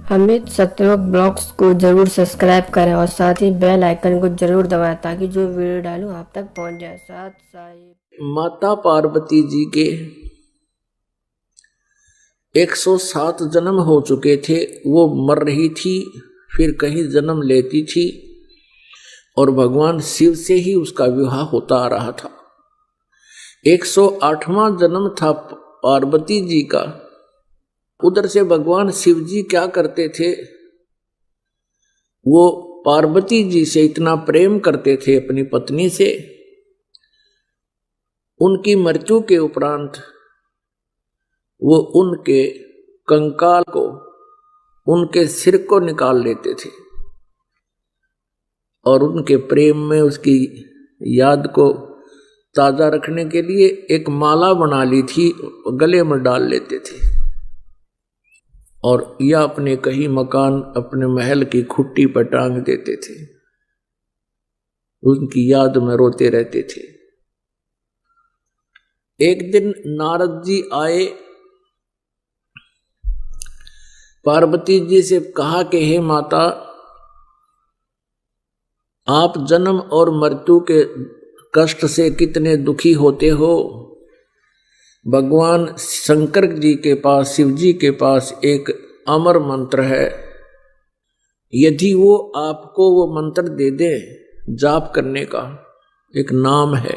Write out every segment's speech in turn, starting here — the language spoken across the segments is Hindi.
अमित सत्यलोक ब्लॉग्स को जरूर सब्सक्राइब करें और साथ ही बेल आइकन को जरूर दबाएं ताकि जो वीडियो डालूं आप तक पहुंच जाए। साथ साथ माता पार्वती जी के 107 जन्म हो चुके थे। वो मर रही थी, फिर कहीं जन्म लेती थी और भगवान शिव से ही उसका विवाह होता आ रहा था। 108वां जन्म था पार्वती जी का। उधर से भगवान शिव जी क्या करते थे, वो पार्वती जी से इतना प्रेम करते थे अपनी पत्नी से, उनकी मृत्यु के उपरांत वो उनके कंकाल को, उनके सिर को निकाल लेते थे और उनके प्रेम में उसकी याद को ताजा रखने के लिए एक माला बना ली थी, गले में डाल लेते थे और या अपने कहीं मकान, अपने महल की खुट्टी पर टांग देते थे। उनकी याद में रोते रहते थे। एक दिन नारद जी आए, पार्वती जी से कहा कि हे माता, आप जन्म और मृत्यु के कष्ट से कितने दुखी होते हो। भगवान शंकर जी के पास, शिव जी के पास एक अमर मंत्र है, यदि वो आपको वो मंत्र दे दे, जाप करने का एक नाम है,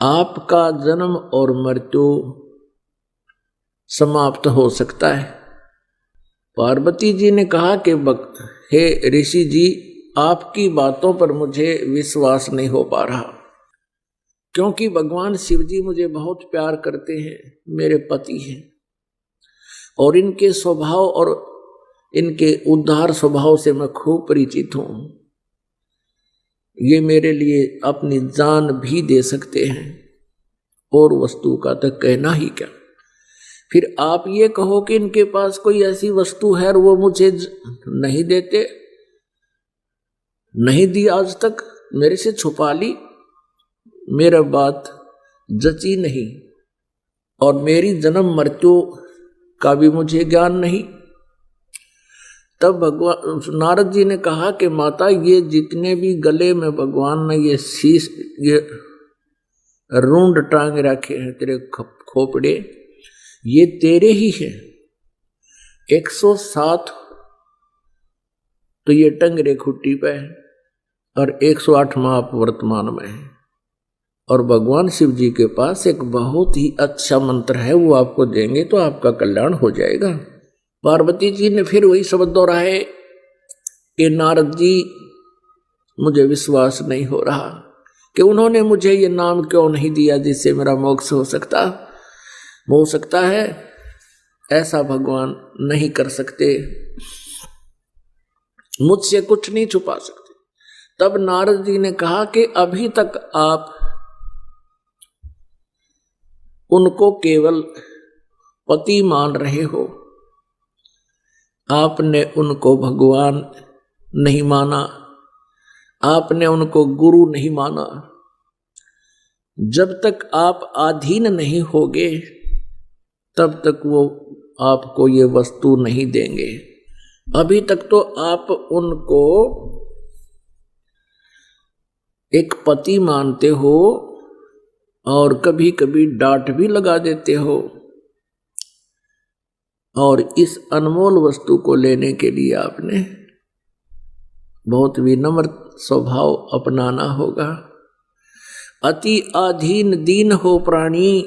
आपका जन्म और मृत्यु समाप्त हो सकता है। पार्वती जी ने कहा कि हे ऋषि जी, आपकी बातों पर मुझे विश्वास नहीं हो पा रहा, क्योंकि भगवान शिव जी मुझे बहुत प्यार करते हैं, मेरे पति हैं और इनके स्वभाव और इनके उदार स्वभाव से मैं खूब परिचित हूं। ये मेरे लिए अपनी जान भी दे सकते हैं और वस्तु का तो कहना ही क्या। फिर आप ये कहो कि इनके पास कोई ऐसी वस्तु है और वो मुझे नहीं देते, नहीं दी, आज तक मेरे से छुपा ली, मेरा बात जची नहीं और मेरी जन्म मृत्यु का भी मुझे ज्ञान नहीं। तब भगवान नारद जी ने कहा कि माता, ये जितने भी गले में भगवान ने ये शीश, ये रूंड टांग रखे हैं तेरे खोपड़े, ये तेरे ही हैं। 107 तो ये टंगरे खुट्टी पे है और 108वां आप वर्तमान में है। और भगवान शिव जी के पास एक बहुत ही अच्छा मंत्र है, वो आपको देंगे तो आपका कल्याण हो जाएगा। पार्वती जी ने फिर वही शब्द दोहराए कि नारद जी, मुझे विश्वास नहीं हो रहा कि उन्होंने मुझे ये नाम क्यों नहीं दिया जिससे मेरा मोक्ष हो सकता है। ऐसा भगवान नहीं कर सकते, मुझसे कुछ नहीं छुपा सकते। तब नारद जी ने कहा कि अभी तक आप उनको केवल पति मान रहे हो, आपने उनको भगवान नहीं माना, आपने उनको गुरु नहीं माना। जब तक आप अधीन नहीं होगे तब तक वो आपको ये वस्तु नहीं देंगे। अभी तक तो आप उनको एक पति मानते हो और कभी कभी डांट भी लगा देते हो, और इस अनमोल वस्तु को लेने के लिए आपने बहुत विनम्र स्वभाव अपनाना होगा। अति अधीन दीन हो प्राणी,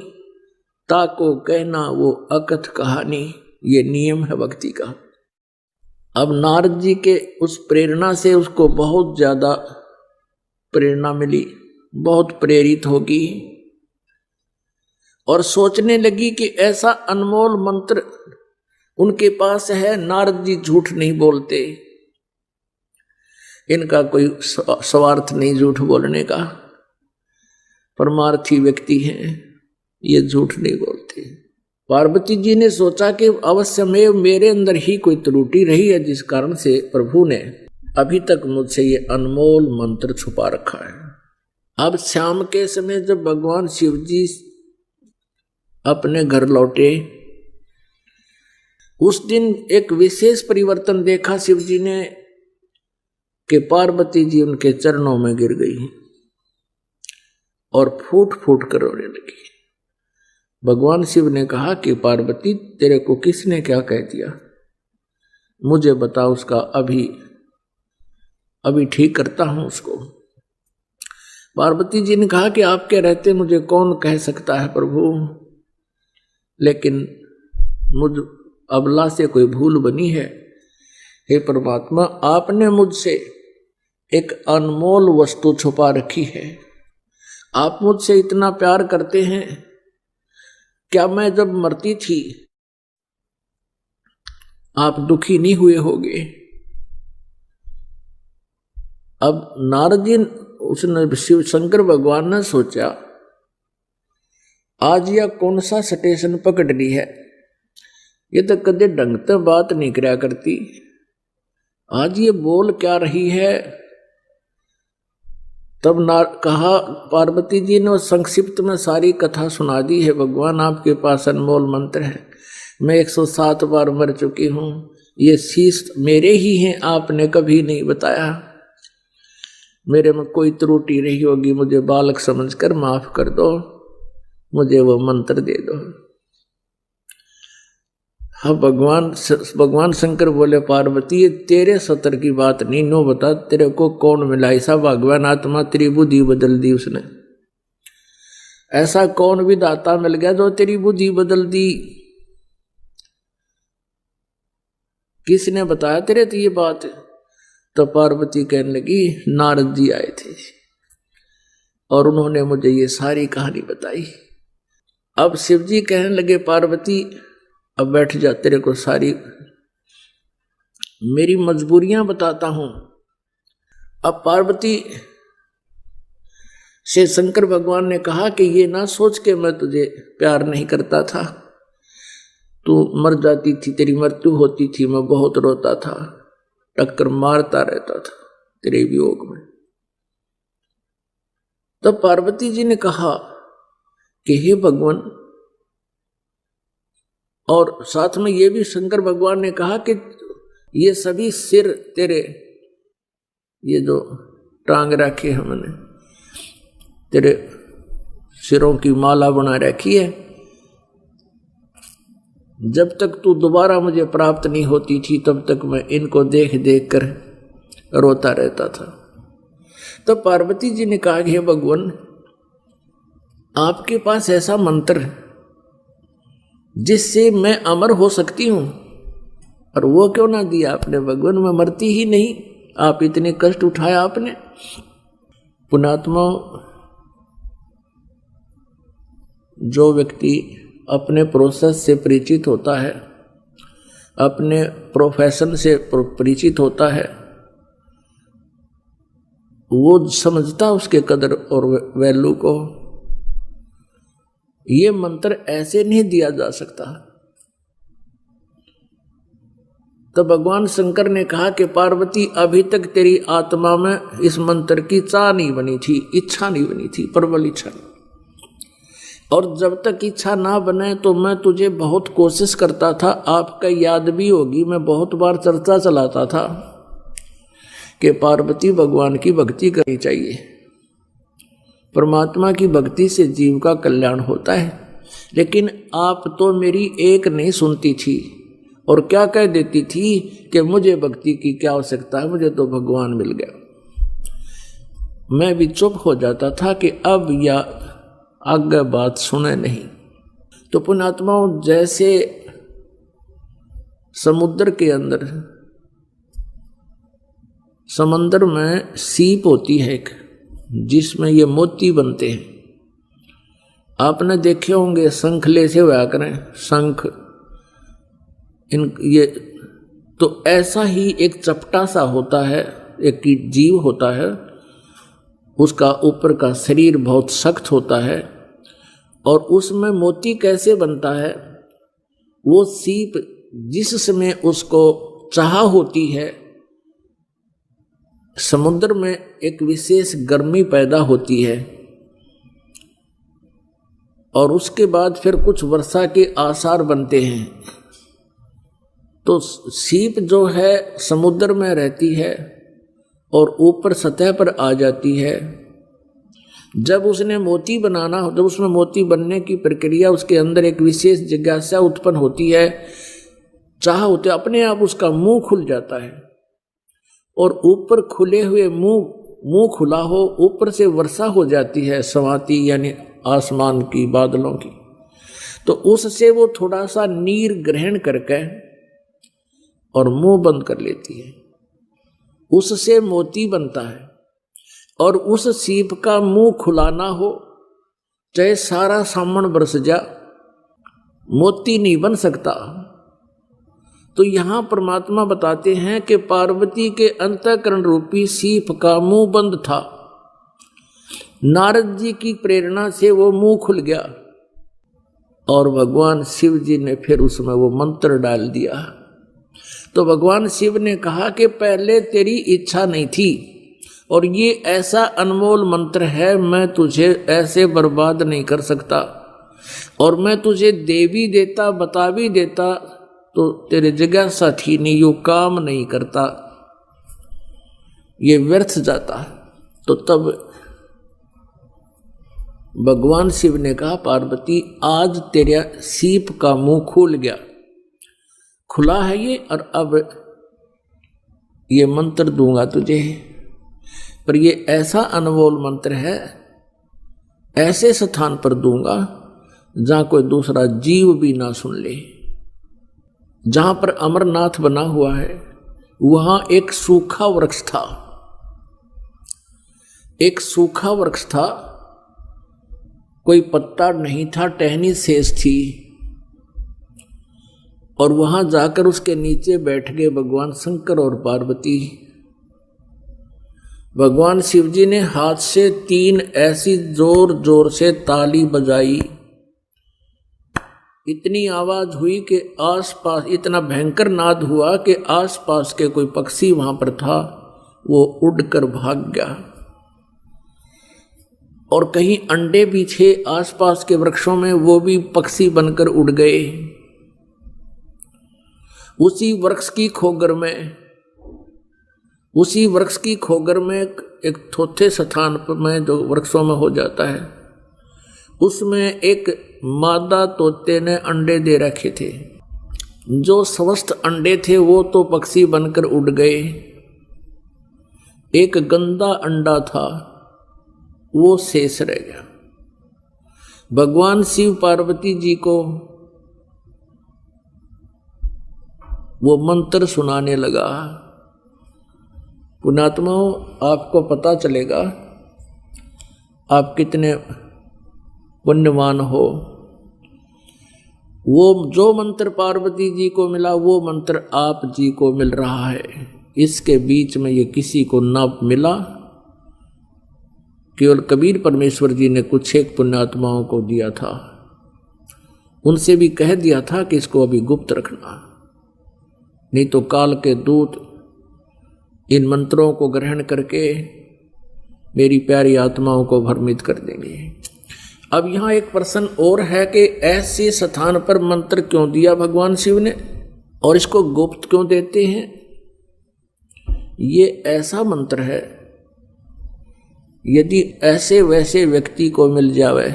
ताको कहना वो अकथ कहानी, ये नियम है भक्ति का। अब नारद जी के उस प्रेरणा से उसको बहुत ज्यादा प्रेरणा मिली, बहुत प्रेरित होगी और सोचने लगी कि ऐसा अनमोल मंत्र उनके पास है। नारद जी झूठ नहीं बोलते, इनका कोई स्वार्थ नहीं झूठ बोलने का, परमार्थी व्यक्ति हैं, ये झूठ नहीं बोलते। पार्वती जी ने सोचा कि अवश्य में मेरे अंदर ही कोई त्रुटि रही है जिस कारण से प्रभु ने अभी तक मुझसे ये अनमोल मंत्र छुपा रखा है। अब शाम के समय जब भगवान शिव जी अपने घर लौटे उस दिन एक विशेष परिवर्तन देखा शिव जी ने कि पार्वती जी उनके चरणों में गिर गई और फूट फूट कर रोने लगी। भगवान शिव ने कहा कि पार्वती, तेरे को किसने क्या कह दिया, मुझे बता, उसका अभी ठीक करता हूं उसको। पार्वती जी ने कहा कि आपके रहते मुझे कौन कह सकता है प्रभु, लेकिन मुझ अबला से कोई भूल बनी है। हे परमात्मा, आपने मुझसे एक अनमोल वस्तु छुपा रखी है। आप मुझसे इतना प्यार करते हैं, क्या मैं जब मरती थी आप दुखी नहीं हुए होगे? अब नारद जी, उसने शिव शंकर भगवान ने सोचा आज यह कौन सा स्टेशन पकड़ ली है, ये तो कदे ढंग से बात नहीं करया करती, आज ये बोल क्या रही है। तब कहा, पार्वती जी ने संक्षिप्त में सारी कथा सुना दी है। भगवान, आपके पास अनमोल मंत्र है, मैं 107 बार मर चुकी हूं, ये शीश मेरे ही हैं, आपने कभी नहीं बताया, मेरे में कोई त्रुटि रही होगी, मुझे बालक समझकर माफ कर दो, मुझे वो मंत्र दे दो। हाँ, भगवान शंकर बोले, पार्वती ये तेरे सतर की बात नहीं, नो बता तेरे को कौन मिला ऐसा भगवान आत्मा, तेरी बुद्धि बदल दी उसने। ऐसा कौन भी दाता मिल गया जो तेरी बुद्धि बदल दी? किसने बताया तेरे तो ये बात? तो पार्वती कहने लगी, नारद जी आए थे और उन्होंने मुझे ये सारी कहानी बताई। अब शिव जी कहने लगे, पार्वती अब बैठ जा, तेरे को सारी मेरी मजबूरियां बताता हूं। अब पार्वती से शंकर भगवान ने कहा कि ये ना सोच के मैं तुझे प्यार नहीं करता था, तू मर जाती थी, तेरी मृत्यु होती थी, मैं बहुत रोता था, टक्कर मारता रहता था तेरे वियोग में। तब पार्वती जी ने कहा कि हे भगवान, और साथ में ये भी शंकर भगवान ने कहा कि ये सभी सिर तेरे, ये जो टांग रखे हमने, तेरे सिरों की माला बना रखी है, जब तक तू दोबारा मुझे प्राप्त नहीं होती थी तब तक मैं इनको देख देख कर रोता रहता था। तो पार्वती जी ने कहा, हे भगवान, आपके पास ऐसा मंत्र जिससे मैं अमर हो सकती हूं, और वो क्यों ना दिया आपने भगवान? मैं मरती ही नहीं, आप इतने कष्ट उठाया आपने। पुणात्मा, जो व्यक्ति अपने प्रोसेस से परिचित होता है, अपने प्रोफेशन से परिचित होता है, वो समझता उसके कदर और वैल्यू को। ये मंत्र ऐसे नहीं दिया जा सकता। तो भगवान शंकर ने कहा कि पार्वती, अभी तक तेरी आत्मा में इस मंत्र की चाह नहीं बनी थी, इच्छा नहीं बनी थी, प्रबल इच्छा नहीं। और जब तक इच्छा ना बने तो मैं तुझे बहुत कोशिश करता था, आपका याद भी होगी, मैं बहुत बार चर्चा चलाता था कि पार्वती भगवान की भक्ति करनी चाहिए, परमात्मा की भक्ति से जीव का कल्याण होता है। लेकिन आप तो मेरी एक नहीं सुनती थी और क्या कह देती थी कि मुझे भक्ति की क्या आवश्यकता है, मुझे तो भगवान मिल गया। मैं भी चुप हो जाता था कि अब या आगे बात सुने नहीं। तो पुण्यात्माओं, जैसे समुद्र के अंदर, समंदर में सीप होती है एक, जिसमें ये मोती बनते हैं, आपने देखे होंगे, शंखले से हुआ करें शंख, इन ये तो ऐसा ही एक चपटा सा होता है, एक जीव होता है, उसका ऊपर का शरीर बहुत सख्त होता है, और उसमें मोती कैसे बनता है? वो सीप जिस समय उसको चाह होती है, समुद्र में एक विशेष गर्मी पैदा होती है, और उसके बाद फिर कुछ वर्षा के आसार बनते हैं, तो सीप जो है समुद्र में रहती है और ऊपर सतह पर आ जाती है। जब उसने मोती बनाना, जब उसमें मोती बनने की प्रक्रिया, उसके अंदर एक विशेष जिज्ञासा उत्पन्न होती है, चाह होते अपने आप उसका मुंह खुल जाता है और ऊपर खुले हुए मुंह खुला हो, ऊपर से वर्षा हो जाती है स्वाति यानी आसमान की, बादलों की। तो उससे वो थोड़ा सा नीर ग्रहण करके और मुंह बंद कर लेती है, उससे मोती बनता है। और उस सीप का मुंह खुला ना हो, चाहे सारा सामन बरस जा, मोती नहीं बन सकता। तो यहां परमात्मा बताते हैं कि पार्वती के अंतःकरण रूपी सीप का मुंह बंद था, नारद जी की प्रेरणा से वो मुंह खुल गया और भगवान शिव जी ने फिर उसमें वो मंत्र डाल दिया। तो भगवान शिव ने कहा कि पहले तेरी इच्छा नहीं थी और ये ऐसा अनमोल मंत्र है, मैं तुझे ऐसे बर्बाद नहीं कर सकता, और मैं तुझे दे भी देता, बता भी देता, तो तेरे जिज्ञासा थी नहीं, यो काम नहीं करता, ये व्यर्थ जाता। तो तब भगवान शिव ने कहा, पार्वती आज तेरा सीप का मुंह खुल गया, खुला है ये, और अब ये मंत्र दूंगा तुझे। पर ये ऐसा अनमोल मंत्र है, ऐसे स्थान पर दूंगा जहां कोई दूसरा जीव भी ना सुन ले। जहां पर अमरनाथ बना हुआ है वहां एक सूखा वृक्ष था, एक सूखा वृक्ष था, कोई पत्ता नहीं था, टहनी शेष थी। और वहां जाकर उसके नीचे बैठ गए भगवान शंकर और पार्वती। भगवान शिव जी ने हाथ से 3 ऐसी जोर जोर से ताली बजाई, इतनी आवाज हुई कि आसपास, इतना भयंकर नाद हुआ कि आसपास के कोई पक्षी वहां पर था वो उड़कर भाग गया। और कहीं अंडे भी थे आसपास के वृक्षों में, वो भी पक्षी बनकर उड़ गए। उसी वृक्ष की खोगर में एक थोथे स्थान पर में जो वृक्षों में हो जाता है, उसमें एक मादा तोते ने अंडे दे रखे थे। जो समस्त अंडे थे वो तो पक्षी बनकर उड़ गए। एक गंदा अंडा था वो शेष रह गया। भगवान शिव पार्वती जी को वो मंत्र सुनाने लगा। पुण्यात्माओं, आपको पता चलेगा आप कितने पुण्यवान हो। वो जो मंत्र पार्वती जी को मिला वो मंत्र आप जी को मिल रहा है। इसके बीच में ये किसी को ना मिला, केवल कबीर परमेश्वर जी ने कुछ एक पुण्यात्माओं को दिया था। उनसे भी कह दिया था कि इसको अभी गुप्त रखना, नहीं तो काल के दूत इन मंत्रों को ग्रहण करके मेरी प्यारी आत्माओं को भ्रमित कर देंगे। अब यहाँ एक प्रश्न और है कि ऐसे स्थान पर मंत्र क्यों दिया भगवान शिव ने और इसको गुप्त क्यों देते हैं? ये ऐसा मंत्र है, यदि ऐसे वैसे व्यक्ति को मिल जावे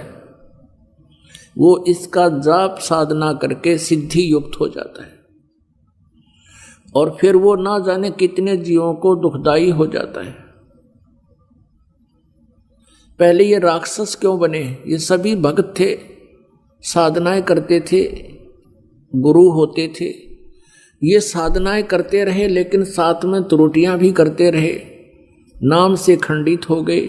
वो इसका जाप साधना करके सिद्धि युक्त हो जाता है और फिर वो ना जाने कितने जीवों को दुखदाई हो जाता है। पहले ये राक्षस क्यों बने? ये सभी भक्त थे, साधनाएं करते थे, गुरु होते थे। ये साधनाएं करते रहे लेकिन साथ में त्रुटियां भी करते रहे, नाम से खंडित हो गए।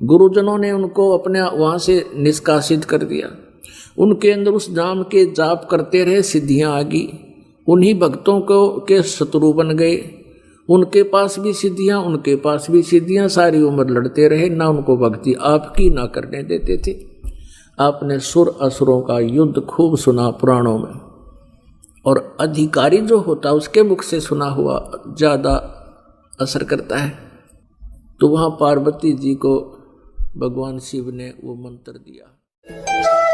गुरुजनों ने उनको अपने वहाँ से निष्कासित कर दिया। उनके अंदर उस नाम के जाप करते रहे, सिद्धियां आ गई। उन्हीं भक्तों को के शत्रु बन गए। उनके पास भी सिद्धियां, उनके पास भी सिद्धियां, सारी उम्र लड़ते रहे, ना उनको भक्ति आपकी ना करने देते थे। आपने सुर असुरों का युद्ध खूब सुना पुराणों में, और अधिकारी जो होता उसके मुख से सुना हुआ ज़्यादा असर करता है। तो वहाँ पार्वती जी को भगवान शिव ने वो मंत्र दिया।